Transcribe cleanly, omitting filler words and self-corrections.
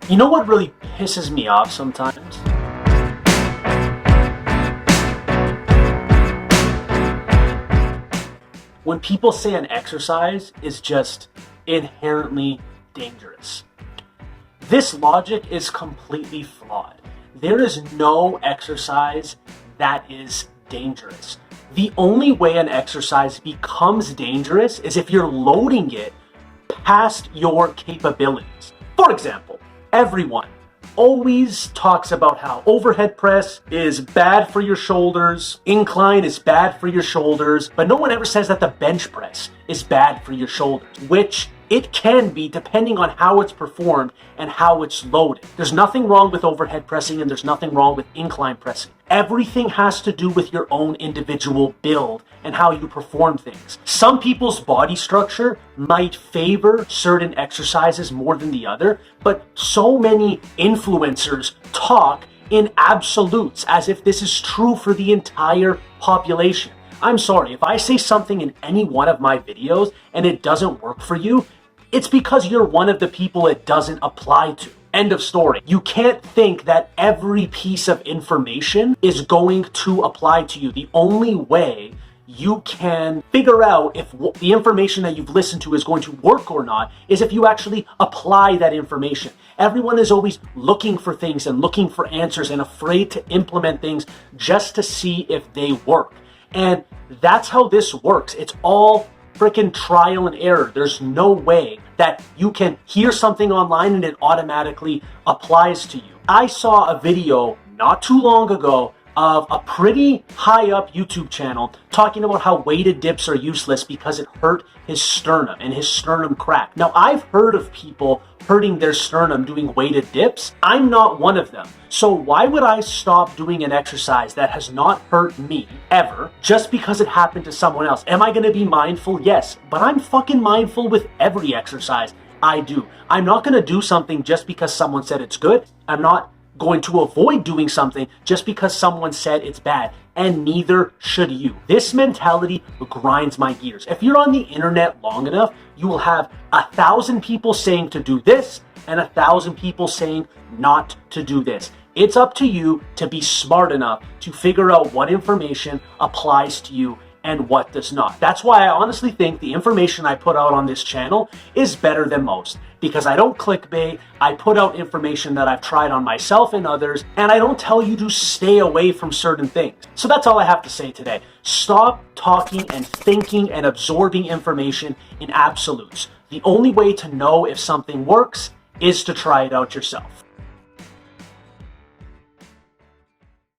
You know what really pisses me off sometimes? When people say an exercise is just inherently dangerous. This logic is completely flawed. There is no exercise that is dangerous. The only way an exercise becomes dangerous is if you're loading it past your capabilities. For example, everyone always talks about how overhead press is bad for your shoulders, incline is bad for your shoulders, but no one ever says that the bench press is bad for your shoulders, which it can be depending on how it's performed and how it's loaded. There's nothing wrong with overhead pressing and there's nothing wrong with incline pressing. Everything has to do with your own individual build and how you perform things. Some people's body structure might favor certain exercises more than the other, but so many influencers talk in absolutes as if this is true for the entire population. I'm sorry, if I say something in any one of my videos and it doesn't work for you, it's because you're one of the people it doesn't apply to. End of story. You can't think that every piece of information is going to apply to you. The only way you can figure out if the information that you've listened to is going to work or not is if you actually apply that information. Everyone is always looking for things and looking for answers and afraid to implement things just to see if they work. And that's how this works. It's all freaking trial and error. There's no way that you can hear something online and it automatically applies to you. I saw a video not too long ago of a pretty high up YouTube channel talking about how weighted dips are useless because it hurt his sternum and his sternum cracked. Now, I've heard of people hurting their sternum doing weighted dips. I'm not one of them. So why would I stop doing an exercise that has not hurt me ever just because it happened to someone else? Am I going to be mindful? Yes, but I'm fucking mindful with every exercise I do. I'm not going to do something just because someone said it's good. I'm not going to avoid doing something just because someone said it's bad, and neither should you. This mentality grinds my gears. If you're on the internet long enough, you will have 1,000 people saying to do this and 1,000 people saying not to do this. It's up to you to be smart enough to figure out what information applies to you and what does not. That's why I honestly think the information I put out on this channel is better than most, because I don't clickbait, I put out information that I've tried on myself and others, and I don't tell you to stay away from certain things. So that's all I have to say today. Stop talking and thinking and absorbing information in absolutes. The only way to know if something works is to try it out yourself.